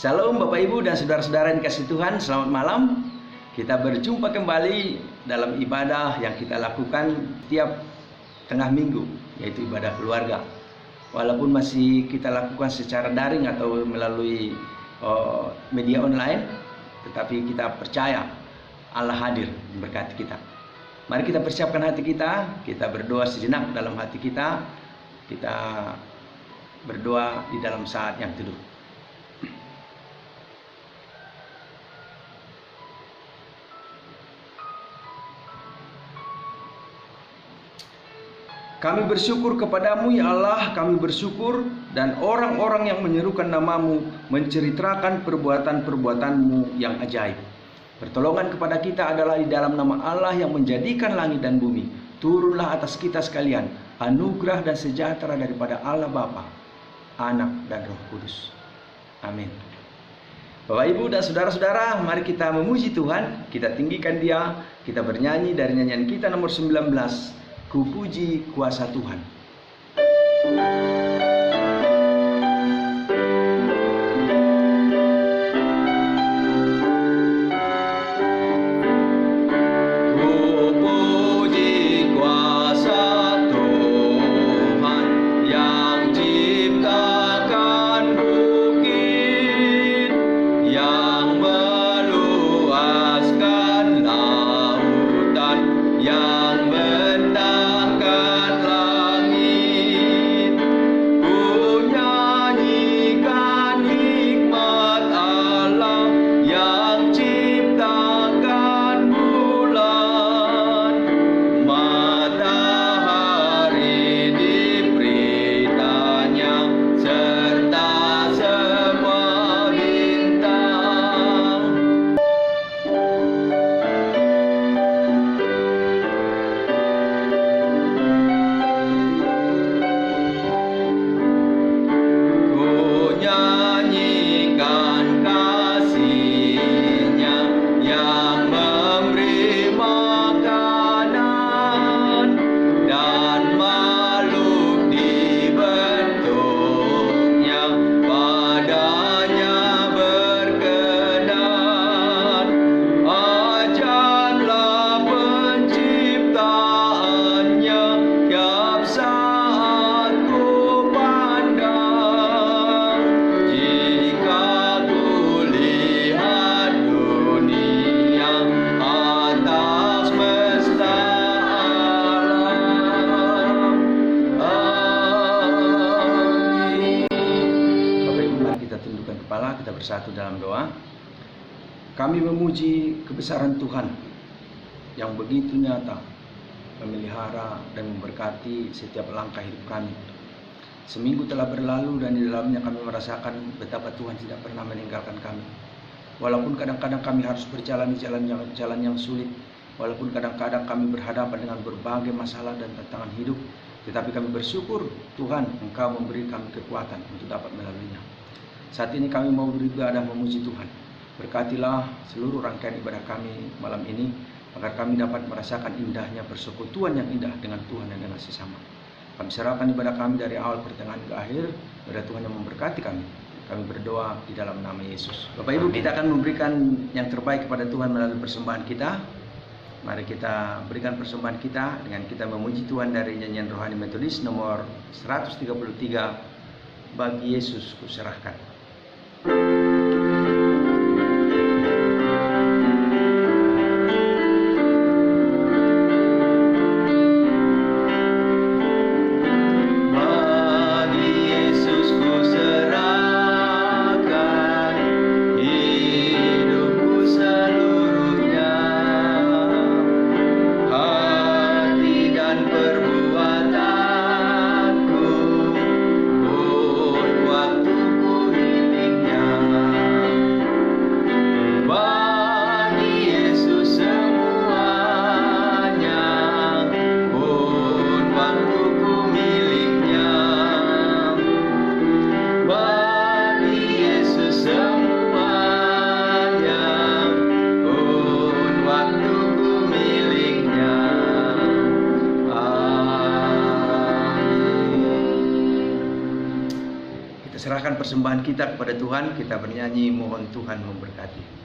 Shalom Bapak Ibu dan saudara-saudara yang dikasihi Tuhan, selamat malam. Kita berjumpa kembali dalam ibadah yang kita lakukan tiap tengah minggu, yaitu ibadah keluarga. Walaupun masih kita lakukan secara daring atau melalui media online, tetapi kita percaya Allah hadir memberkati kita. Mari kita persiapkan hati kita berdoa sejenak dalam hati kita berdoa di dalam saat yang teduh. Kami bersyukur kepadamu ya Allah, kami bersyukur dan orang-orang yang menyerukan namamu menceritakan perbuatan-perbuatanmu yang ajaib. Pertolongan kepada kita adalah di dalam nama Allah yang menjadikan langit dan bumi. Turunlah atas kita sekalian anugerah dan sejahtera daripada Allah Bapa, Anak dan Roh Kudus. Amin. Bapak Ibu dan saudara-saudara, mari kita memuji Tuhan, kita tinggikan Dia, kita bernyanyi dari nyanyian kita nomor 19. Ku puji kuasa Tuhan. Bersatu dalam doa. Kami memuji kebesaran Tuhan yang begitu nyata memelihara dan memberkati setiap langkah hidup kami. Seminggu telah berlalu dan di dalamnya kami merasakan betapa Tuhan tidak pernah meninggalkan kami. Walaupun kadang-kadang kami harus berjalan di jalan yang sulit, walaupun kadang-kadang kami berhadapan dengan berbagai masalah dan tantangan hidup, tetapi kami bersyukur Tuhan Engkau memberi kami kekuatan untuk dapat melaluinya. Saat ini kami mau beribadah memuji Tuhan. Berkatilah seluruh rangkaian ibadah kami malam ini, agar kami dapat merasakan indahnya persekutuan yang indah dengan Tuhan dan dengan sesama. Kami serahkan ibadah kami dari awal pertengahan ke akhir, kepada Tuhan yang memberkati kami. Kami berdoa di dalam nama Yesus. Bapak Ibu, kita akan memberikan yang terbaik kepada Tuhan melalui persembahan kita. Mari kita berikan persembahan kita dengan kita memuji Tuhan dari nyanyian rohani metodis nomor 133, Bagi Yesus Kuserahkan. Perbuatanku pun waktuku serahkan persembahan kita kepada Tuhan. Kita bernyanyi, mohon Tuhan memberkati.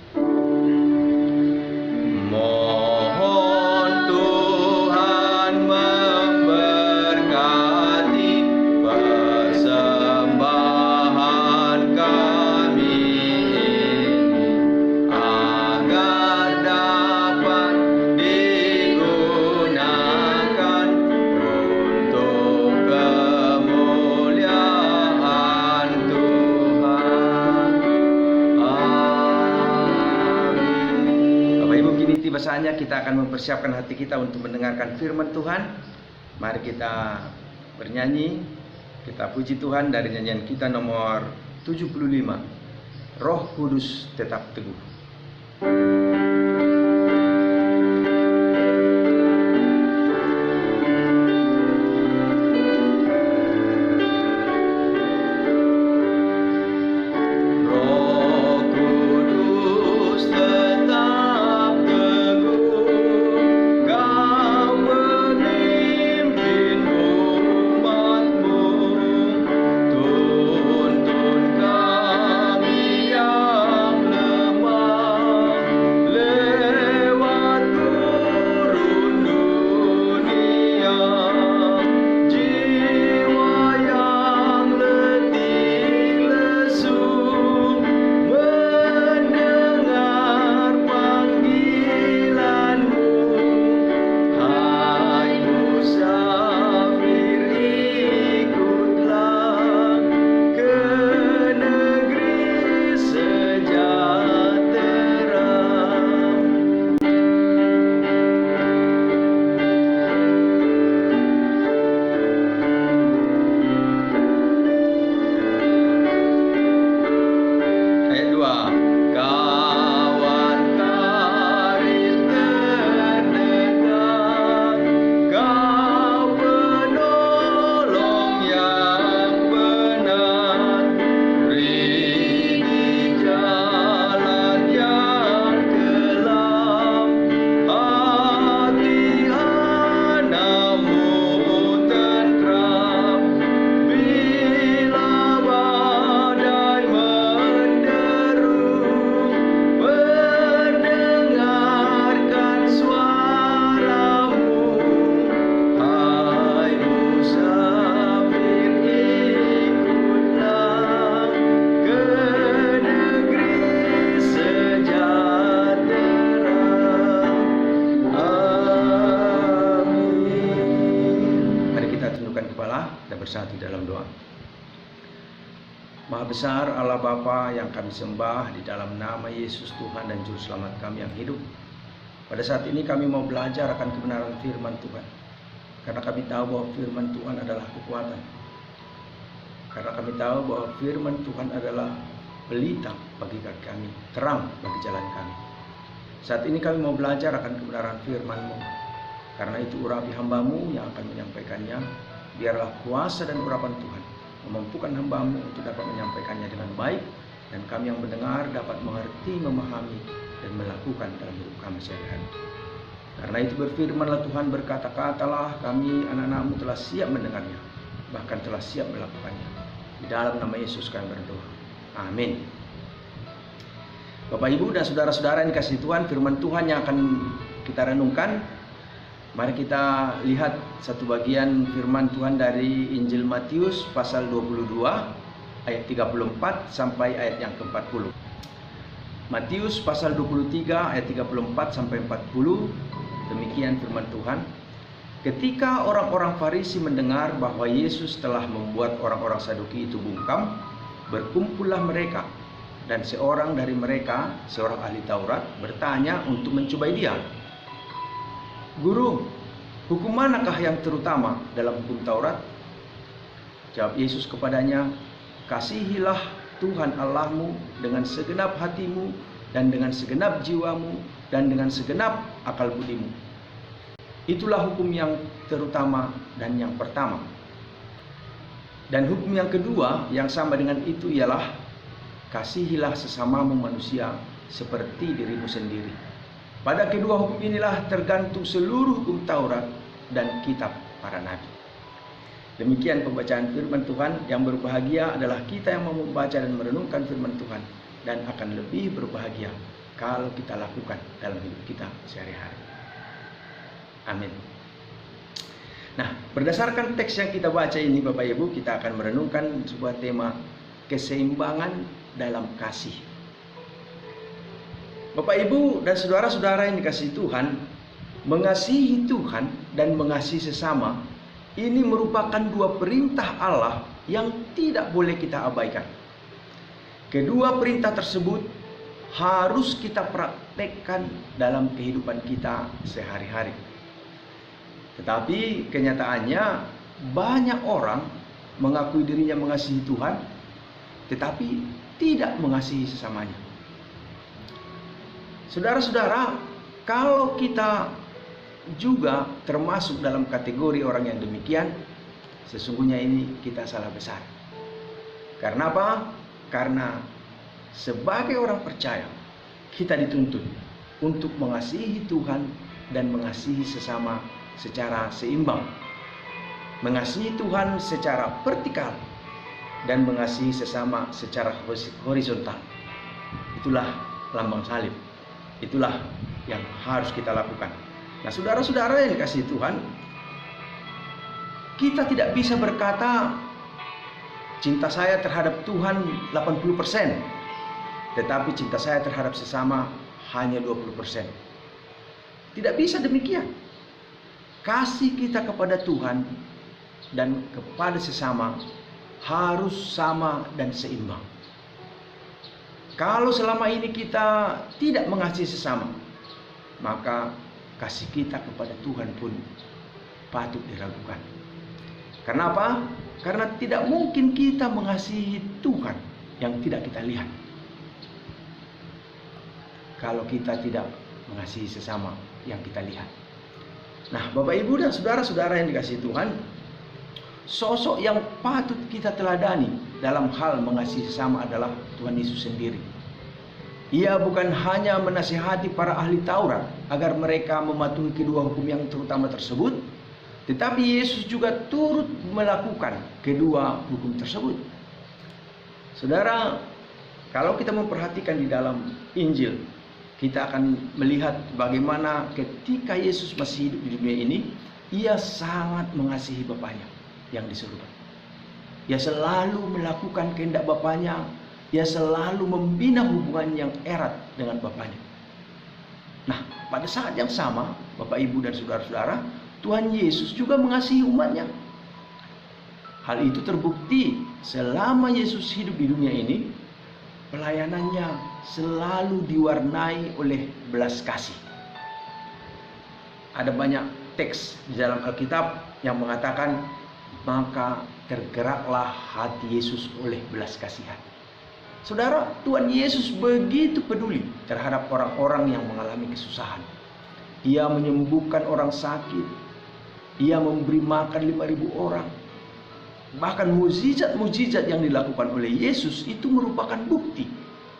Mohon Tuhan memberkati persembahan kami ini, agar dapat digunakan untuk kemuliaan Tuhan. Amin. Bapak Ibu, kini tiba saatnya kita akan mempersiapkan hati kita untuk mendengarkan firman Tuhan. Mari kita bernyanyi, kita puji Tuhan dari nyanyian kita nomor 75, Roh Kudus Tetap Teguh. Bersatu dalam doa. Maha besar Allah Bapa yang kami sembah, di dalam nama Yesus Tuhan dan Juru Selamat kami yang hidup. Pada saat ini kami mau belajar akan kebenaran firman Tuhan. Karena kami tahu bahwa firman Tuhan adalah kekuatan. Karena kami tahu bahwa firman Tuhan adalah pelita bagi kaki kami, terang bagi jalan kami. Saat ini kami mau belajar akan kebenaran firman-Mu. Karena itu urapi hamba-Mu yang akan menyampaikannya. Biarlah kuasa dan urapan Tuhan memampukan hamba-Mu untuk dapat menyampaikannya dengan baik, dan kami yang mendengar dapat mengerti, memahami, dan melakukan dalam hidup kami sehari-hari. Karena itu berfirmanlah Tuhan, berkata-katalah, kami anak-anak-Mu telah siap mendengarnya, bahkan telah siap melakukannya. Di dalam nama Yesus kami berdoa. Amin. Bapak Ibu dan saudara-saudara yang dikasihi Tuhan, firman Tuhan yang akan kita renungkan. Mari kita lihat satu bagian firman Tuhan dari Injil Matius pasal 22 ayat 34 sampai ayat yang ke-40. Matius pasal 23 ayat 34 sampai 40. Demikian firman Tuhan. Ketika orang-orang Farisi mendengar bahwa Yesus telah membuat orang-orang Saduki itu bungkam, berkumpullah mereka, dan seorang dari mereka, seorang ahli Taurat, bertanya untuk mencobai dia. Guru, hukum manakah yang terutama dalam hukum Taurat? Jawab Yesus kepadanya, kasihilah Tuhan Allahmu dengan segenap hatimu, dan dengan segenap jiwamu, dan dengan segenap akal budimu. Itulah hukum yang terutama dan yang pertama. Dan hukum yang kedua yang sama dengan itu ialah, kasihilah sesamamu manusia seperti dirimu sendiri. Pada kedua hukum inilah tergantung seluruh hukum Taurat dan kitab para nabi. Demikian pembacaan firman Tuhan. Yang berbahagia adalah kita yang mau membaca dan merenungkan firman Tuhan, dan akan lebih berbahagia kalau kita lakukan dalam hidup kita sehari-hari. Amin. Nah, berdasarkan teks yang kita baca ini Bapak Ibu, kita akan merenungkan sebuah tema keseimbangan dalam kasih. Bapak Ibu dan saudara-saudara yang dikasihi Tuhan, mengasihi Tuhan dan mengasihi sesama ini merupakan dua perintah Allah yang tidak boleh kita abaikan. Kedua perintah tersebut harus kita praktekkan dalam kehidupan kita sehari-hari. Tetapi kenyataannya banyak orang mengakui dirinya mengasihi Tuhan, tetapi tidak mengasihi sesamanya. Saudara-saudara, kalau kita juga termasuk dalam kategori orang yang demikian, sesungguhnya ini kita salah besar. Karena apa? Karena sebagai orang percaya, kita dituntut untuk mengasihi Tuhan dan mengasihi sesama secara seimbang. Mengasihi Tuhan secara vertikal dan mengasihi sesama secara horizontal. Itulah lambang salib. Itulah yang harus kita lakukan. Nah, saudara-saudara yang dikasihi Tuhan, kita tidak bisa berkata cinta saya terhadap Tuhan 80%, tetapi cinta saya terhadap sesama hanya 20%. Tidak bisa demikian. Kasih kita kepada Tuhan dan kepada sesama harus sama dan seimbang. Kalau selama ini kita tidak mengasihi sesama, maka kasih kita kepada Tuhan pun patut diragukan. Karena apa? Karena tidak mungkin kita mengasihi Tuhan yang tidak kita lihat, kalau kita tidak mengasihi sesama yang kita lihat. Nah, Bapak Ibu dan saudara-saudara yang dikasihi Tuhan, sosok yang patut kita teladani dalam hal mengasihi sesama adalah Tuhan Yesus sendiri. Ia bukan hanya menasihati para ahli Taurat agar mereka mematuhi kedua hukum yang terutama tersebut, tetapi Yesus juga turut melakukan kedua hukum tersebut. Saudara, kalau kita memperhatikan di dalam Injil, kita akan melihat bagaimana ketika Yesus masih hidup di dunia ini, ia sangat mengasihi Bapaknya yang di surga. Ia selalu melakukan kehendak Bapaknya. Ia selalu membina hubungan yang erat dengan Bapaknya. Nah, pada saat yang sama, Bapak, Ibu, dan saudara-saudara, Tuhan Yesus juga mengasihi umatnya. Hal itu terbukti selama Yesus hidup di dunia ini, pelayanannya selalu diwarnai oleh belas kasih. Ada banyak teks di dalam Alkitab yang mengatakan, maka tergeraklah hati Yesus oleh belas kasihan. Saudara, Tuhan Yesus begitu peduli terhadap orang-orang yang mengalami kesusahan. Ia menyembuhkan orang sakit. Ia memberi makan 5.000 orang. Bahkan mukjizat-mukjizat yang dilakukan oleh Yesus itu merupakan bukti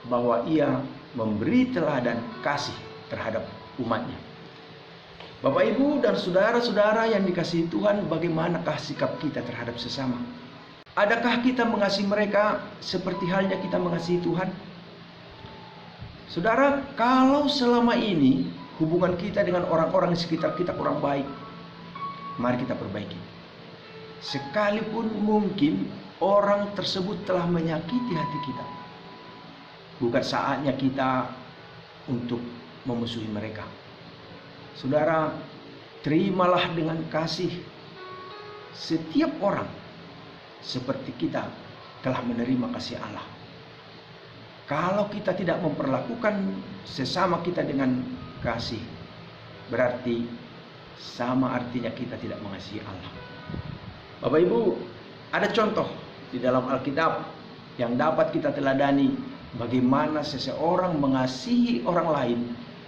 bahwa ia memberi teladan kasih terhadap umatnya. Bapak, Ibu, dan saudara-saudara yang dikasihi Tuhan, bagaimanakah sikap kita terhadap sesama? Adakah kita mengasihi mereka seperti halnya kita mengasihi Tuhan? Saudara, kalau selama ini hubungan kita dengan orang-orang di sekitar kita kurang baik, mari kita perbaiki. Sekalipun mungkin orang tersebut telah menyakiti hati kita, bukan saatnya kita untuk memusuhi mereka. Saudara, terimalah dengan kasih setiap orang seperti kita telah menerima kasih Allah. Kalau kita tidak memperlakukan sesama kita dengan kasih, berarti sama artinya kita tidak mengasihi Allah. Bapak, Ibu, ada contoh di dalam Alkitab yang dapat kita teladani bagaimana seseorang mengasihi orang lain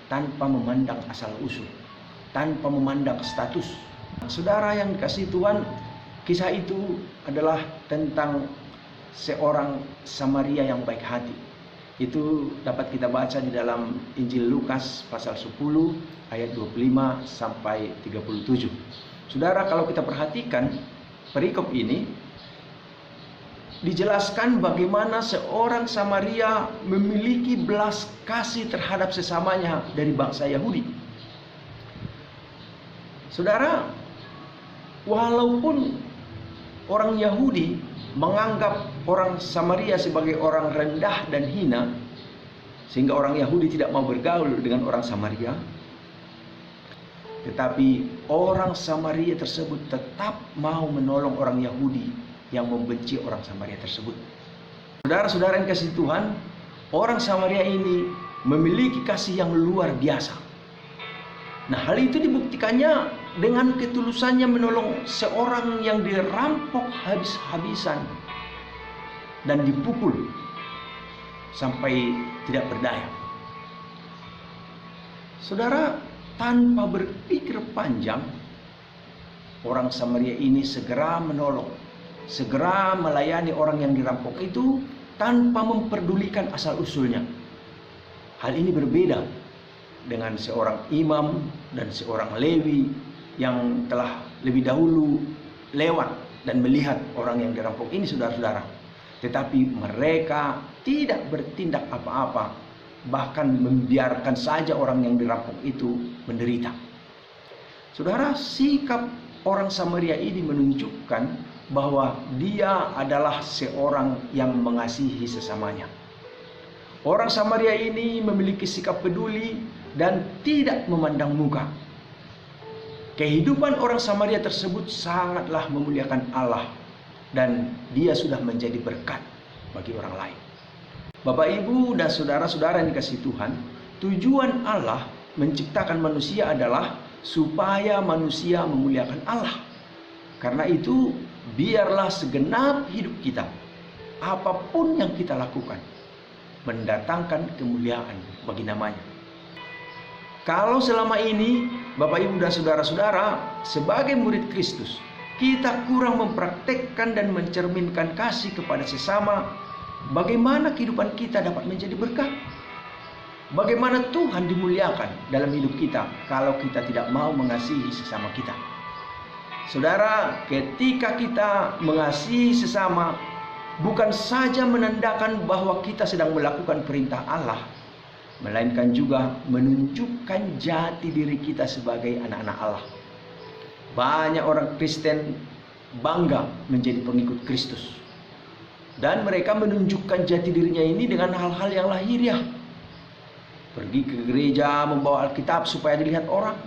tanpa memandang asal usul, tanpa memandang status. Saudara yang dikasihi Tuhan, kisah itu adalah tentang seorang Samaria yang baik hati. Itu dapat kita baca di dalam Injil Lukas pasal 10 ayat 25 sampai 37. Saudara, kalau kita perhatikan, perikop ini dijelaskan bagaimana seorang Samaria memiliki belas kasih terhadap sesamanya dari bangsa Yahudi. Saudara, walaupun orang Yahudi menganggap orang Samaria sebagai orang rendah dan hina, sehingga orang Yahudi tidak mau bergaul dengan orang Samaria, tetapi orang Samaria tersebut tetap mau menolong orang Yahudi yang membenci orang Samaria tersebut. Saudara-saudara yang kasih Tuhan, orang Samaria ini memiliki kasih yang luar biasa. Nah, hal itu dibuktikannya dengan ketulusannya menolong seorang yang dirampok habis-habisan dan dipukul sampai tidak berdaya. Saudara, tanpa berpikir panjang, orang Samaria ini segera menolong, segera melayani orang yang dirampok itu tanpa memperdulikan asal-usulnya. Hal ini berbeda dengan seorang imam dan seorang Lewi yang telah lebih dahulu lewat dan melihat orang yang dirampok ini, saudara-saudara. Tetapi mereka tidak bertindak apa-apa, bahkan membiarkan saja orang yang dirampok itu menderita. Saudara, sikap orang Samaria ini menunjukkan bahwa dia adalah seorang yang mengasihi sesamanya. Orang Samaria ini memiliki sikap peduli dan tidak memandang muka. Kehidupan orang Samaria tersebut sangatlah memuliakan Allah dan dia sudah menjadi berkat bagi orang lain. Bapak, Ibu, dan saudara-saudara yang dikasihi Tuhan, tujuan Allah menciptakan manusia adalah supaya manusia memuliakan Allah. Karena itu, biarlah segenap hidup kita, apapun yang kita lakukan, mendatangkan kemuliaan bagi namanya. Kalau selama ini, Bapak, Ibu, dan saudara-saudara, sebagai murid Kristus, kita kurang mempraktekkan dan mencerminkan kasih kepada sesama, bagaimana kehidupan kita dapat menjadi berkat? Bagaimana Tuhan dimuliakan dalam hidup kita kalau kita tidak mau mengasihi sesama kita? Saudara, ketika kita mengasihi sesama, bukan saja menandakan bahwa kita sedang melakukan perintah Allah, melainkan juga menunjukkan jati diri kita sebagai anak-anak Allah. Banyak orang Kristen bangga menjadi pengikut Kristus, dan mereka menunjukkan jati dirinya ini dengan hal-hal yang lahiriah. Pergi ke gereja membawa Alkitab supaya dilihat orang,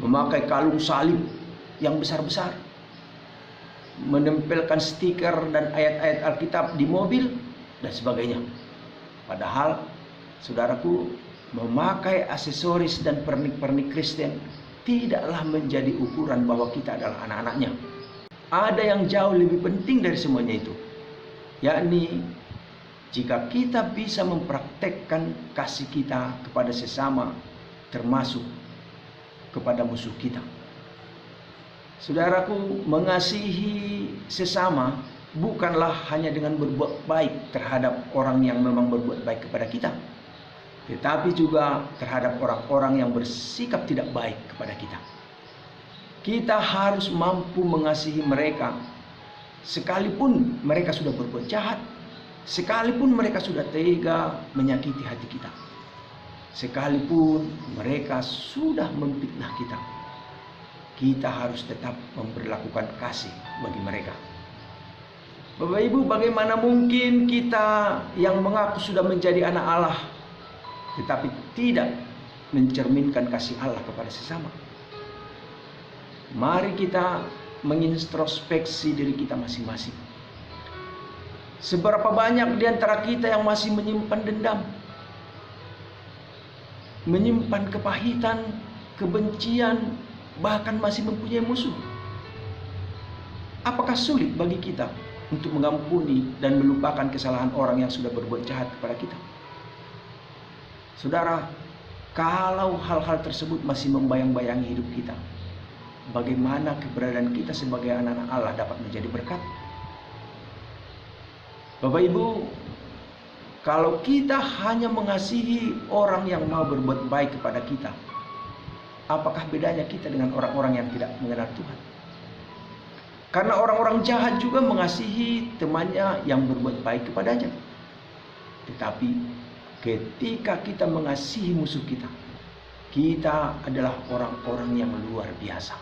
memakai kalung salib yang besar-besar, menempelkan stiker dan ayat-ayat Alkitab di mobil dan sebagainya. Padahal, saudaraku, memakai aksesoris dan pernik-pernik Kristen tidaklah menjadi ukuran bahwa kita adalah anak-anaknya. Ada yang jauh lebih penting dari semuanya itu, yakni jika kita bisa mempraktekkan kasih kita kepada sesama, termasuk kepada musuh kita. Saudaraku, mengasihi sesama bukanlah hanya dengan berbuat baik terhadap orang yang memang berbuat baik kepada kita, tetapi juga terhadap orang-orang yang bersikap tidak baik kepada kita. Kita harus mampu mengasihi mereka, sekalipun mereka sudah berbuat jahat, sekalipun mereka sudah tega menyakiti hati kita, sekalipun mereka sudah memfitnah kita. Kita harus tetap memperlakukan kasih bagi mereka. Bapak, Ibu, bagaimana mungkin kita yang mengaku sudah menjadi anak Allah, tetapi tidak mencerminkan kasih Allah kepada sesama? Mari kita mengintrospeksi diri kita masing-masing. Seberapa banyak di antara kita yang masih menyimpan dendam, menyimpan kepahitan, kebencian, bahkan masih mempunyai musuh? Apakah sulit bagi kita untuk mengampuni dan melupakan kesalahan orang yang sudah berbuat jahat kepada kita? Saudara, kalau hal-hal tersebut masih membayang-bayangi hidup kita, bagaimana keberadaan kita sebagai anak-anak Allah dapat menjadi berkat? Bapak, Ibu, kalau kita hanya mengasihi orang yang mau berbuat baik kepada kita, apakah bedanya kita dengan orang-orang yang tidak mengenal Tuhan? Karena orang-orang jahat juga mengasihi temannya yang berbuat baik kepadanya. Tetapi ketika kita mengasihi musuh kita, kita adalah orang-orang yang luar biasa.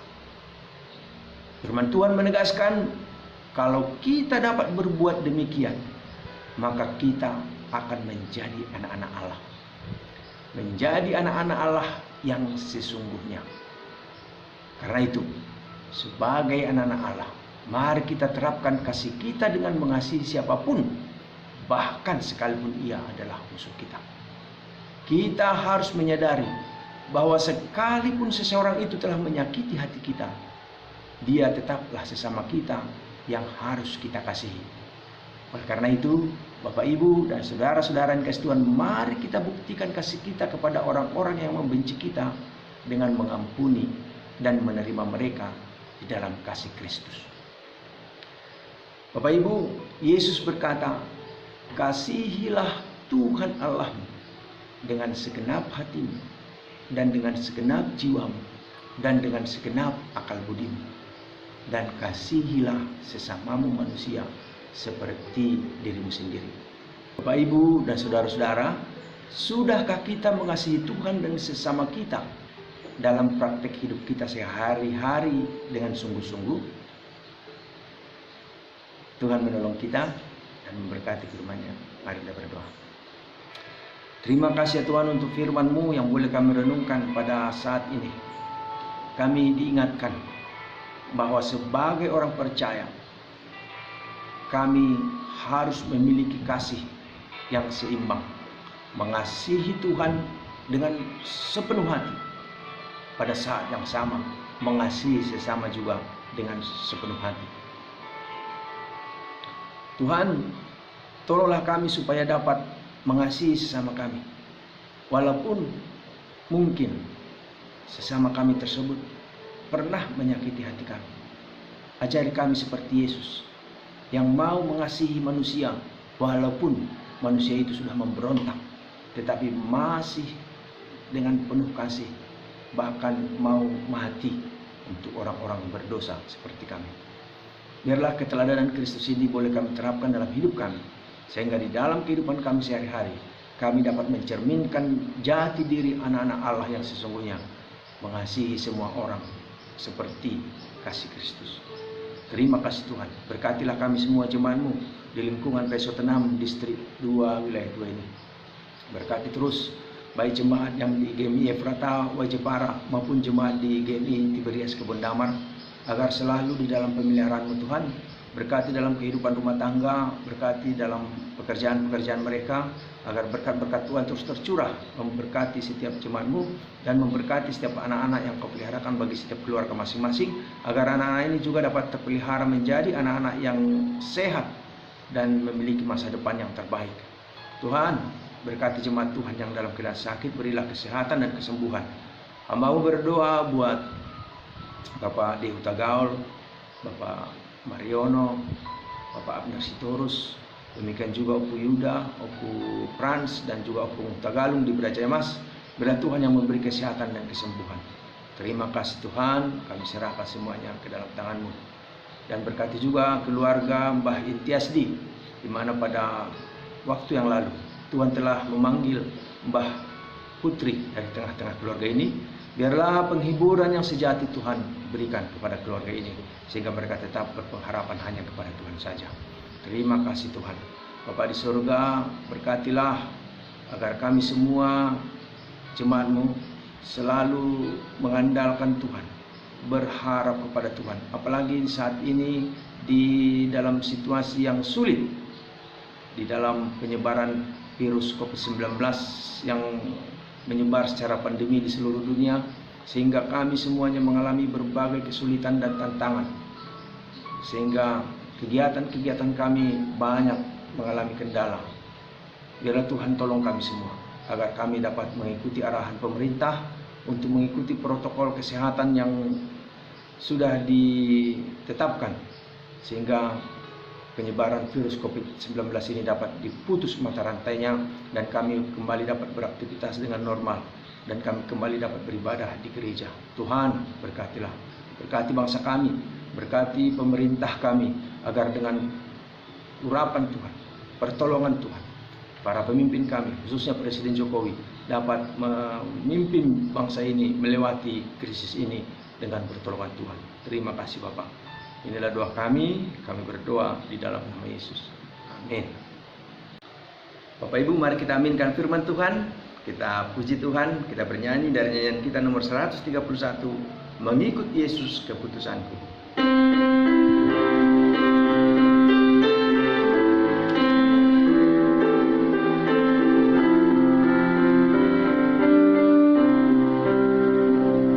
Firman Tuhan menegaskan, kalau kita dapat berbuat demikian, maka kita akan menjadi anak-anak Allah. Menjadi anak-anak Allah yang sesungguhnya. Karena itu, sebagai anak-anak Allah, mari kita terapkan kasih kita dengan mengasihi siapapun, bahkan sekalipun ia adalah musuh kita. Kita harus menyadari bahwa sekalipun seseorang itu telah menyakiti hati kita, dia tetaplah sesama kita yang harus kita kasihi. Oleh karena itu, Bapak, Ibu, dan saudara-saudara yang kasih Tuhan, mari kita buktikan kasih kita kepada orang-orang yang membenci kita dengan mengampuni dan menerima mereka di dalam kasih Kristus. Bapak, Ibu, Yesus berkata, kasihilah Tuhan Allahmu dengan segenap hatimu, dan dengan segenap jiwamu, dan dengan segenap akal budimu, dan kasihilah sesamamu manusia seperti dirimu sendiri. Bapak, Ibu, dan saudara-saudara, sudahkah kita mengasihi Tuhan dan sesama kita dalam praktek hidup kita sehari-hari dengan sungguh-sungguh? Tuhan menolong kita dan memberkati firman-Nya. Mari kita berdoa. Terima kasih ya Tuhan untuk firman-Mu yang boleh kami renungkan pada saat ini. Kami diingatkan bahwa sebagai orang percaya, kami harus memiliki kasih yang seimbang. Mengasihi Tuhan dengan sepenuh hati. Pada saat yang sama, mengasihi sesama juga dengan sepenuh hati. Tuhan, tolonglah kami supaya dapat mengasihi sesama kami. Walaupun mungkin sesama kami tersebut pernah menyakiti hati kami. Ajari kami seperti Yesus yang mau mengasihi manusia walaupun manusia itu sudah memberontak, tetapi masih dengan penuh kasih, bahkan mau mati untuk orang-orang berdosa seperti kami. Biarlah keteladanan Kristus ini boleh kami terapkan dalam hidup kami, sehingga di dalam kehidupan kami sehari-hari, kami dapat mencerminkan jati diri anak-anak Allah yang sesungguhnya, mengasihi semua orang seperti kasih Kristus. Terima kasih Tuhan, berkatilah kami semua jemaat-Mu di lingkungan Resort 6 Distrik 2 Wilayah 2 ini. Berkati terus baik jemaat yang di GMI Efrata Wajepara maupun jemaat di GMI Tiberias Kebon Damar, agar selalu di dalam pemeliharaan-Mu Tuhan. Berkati dalam kehidupan rumah tangga, berkati dalam pekerjaan-pekerjaan mereka, agar berkat-berkat Tuhan terus tercurah, memberkati setiap jemaat-Mu dan memberkati setiap anak-anak yang Kau peliharakan bagi setiap keluarga masing-masing, agar anak-anak ini juga dapat terpelihara menjadi anak-anak yang sehat dan memiliki masa depan yang terbaik. Tuhan, berkati jemaat Tuhan yang dalam keadaan sakit, berilah kesehatan dan kesembuhan. Hamba-Mu berdoa buat Bapak Dehuta Gaul, Bapak Mariono, Bapak Abner Sitorus, demikian juga Opu Yuda, Opu Frans, dan juga Opu Tagalung di Braja Mas. Bila Tuhan yang memberi kesehatan dan kesembuhan. Terima kasih Tuhan, kami serahkan semuanya ke dalam tangan-Mu. Dan berkati juga keluarga Mbah Intiasdi, di mana pada waktu yang lalu Tuhan telah memanggil Mbah Putri dari tengah-tengah keluarga ini. Biarlah penghiburan yang sejati Tuhan berikan kepada keluarga ini, sehingga mereka tetap berpengharapan hanya kepada Tuhan saja. Terima kasih Tuhan. Bapa di surga, berkatilah agar kami semua jemaat-Mu selalu mengandalkan Tuhan, berharap kepada Tuhan. Apalagi saat ini di dalam situasi yang sulit, di dalam penyebaran virus COVID-19 yang menyebar secara pandemi di seluruh dunia, sehingga kami semuanya mengalami berbagai kesulitan dan tantangan, sehingga kegiatan-kegiatan kami banyak mengalami kendala. Biarlah Tuhan tolong kami semua, agar kami dapat mengikuti arahan pemerintah untuk mengikuti protokol kesehatan yang sudah ditetapkan, sehingga penyebaran virus COVID-19 ini dapat diputus mata rantainya, dan kami kembali dapat beraktivitas dengan normal, dan kami kembali dapat beribadah di gereja. Tuhan, berkatilah, berkati bangsa kami, berkati pemerintah kami agar dengan urapan Tuhan, pertolongan Tuhan, para pemimpin kami, khususnya Presiden Jokowi, dapat memimpin bangsa ini melewati krisis ini dengan pertolongan Tuhan. Terima kasih Bapak. Inilah doa kami berdoa di dalam nama Yesus. Amin. Bapak Ibu, mari kita aminkan firman Tuhan. Kita puji Tuhan, kita bernyanyi dari nyanyian kita nomor 131, Mengikut Yesus Keputusanku.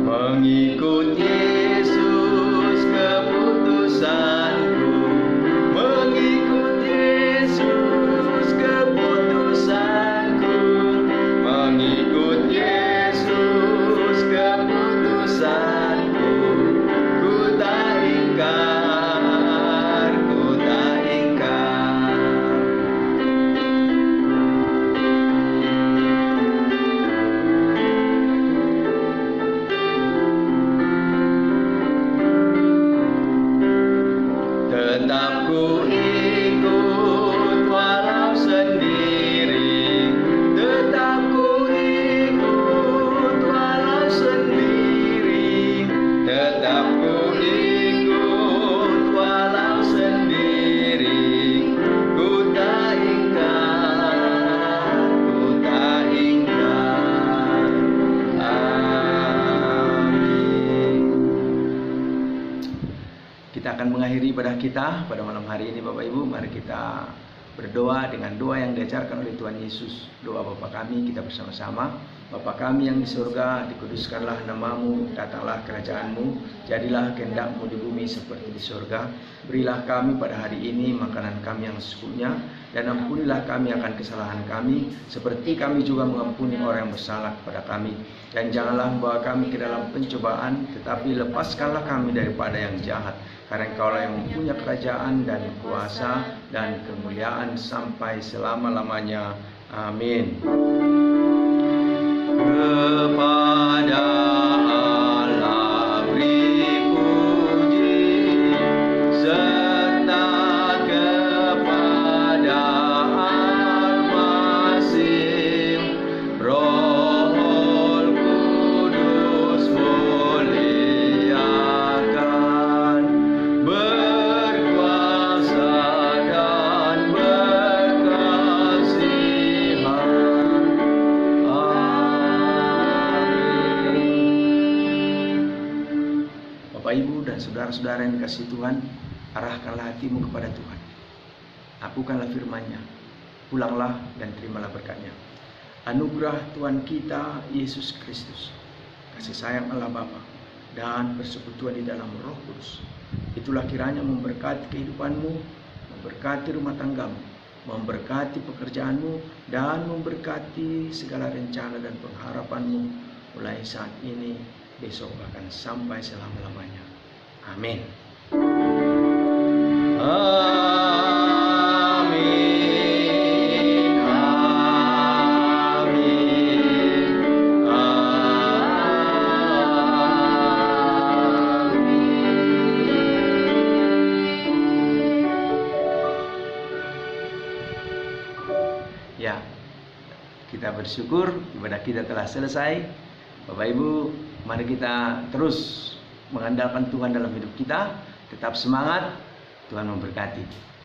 Mengikut Yesus keputusanku, mengikut Yesus keputusanku, mengikut Yesus keputusanku, ku tak ingkar, ku tak ingkar. Tetap ku ikut walau sendiri, tetap ku ikut walau sendiri, tetap ku ikut walau sendiri, ku tak ingkar, ku tak ingkar. Amin. Kita akan mengakhiri ibadah kita pada malam hari ini Bapak Ibu. Mari kita berdoa dengan doa yang diajarkan oleh Tuhan Yesus. Doa Bapa kami, kita bersama-sama. Bapa kami yang di surga, dikuduskanlah namamu, datanglah kerajaanmu, jadilah kehendak-mu di bumi seperti di surga. Berilah kami pada hari ini makanan kami yang secukupnya, dan ampunilah kami akan kesalahan kami, seperti kami juga mengampuni orang yang bersalah kepada kami. Dan janganlah membawa kami ke dalam pencobaan, tetapi lepaskanlah kami daripada yang jahat. Karena Engkaulah yang mempunyai kerajaan dan kuasa dan kemuliaan sampai selama-lamanya. Amin. Kepada Allah beri puji, serta kepada Al-Masih, Roh Kudus muliakan, berkuasa dan berkasihan. Bapak Ibu dan saudara-saudara yang dikasihi Tuhan, arahkanlah hatimu kepada Tuhan. Lakukanlah firman-Nya, pulanglah dan terimalah berkat-Nya. Anugerah Tuhan kita Yesus Kristus, kasih sayang Allah Bapa, dan persekutuan di dalam Roh Kudus, itulah kiranya memberkati kehidupanmu, memberkati rumah tanggamu, memberkati pekerjaanmu, dan memberkati segala rencana dan pengharapanmu mulai saat ini, besok, bahkan sampai selama-lamanya. Amin. Amin. Amin. Amin. Ya, kita bersyukur ibadah kita telah selesai. Bapak Ibu, mari kita terus mengandalkan Tuhan dalam hidup kita. Tetap semangat, Tuhan memberkati.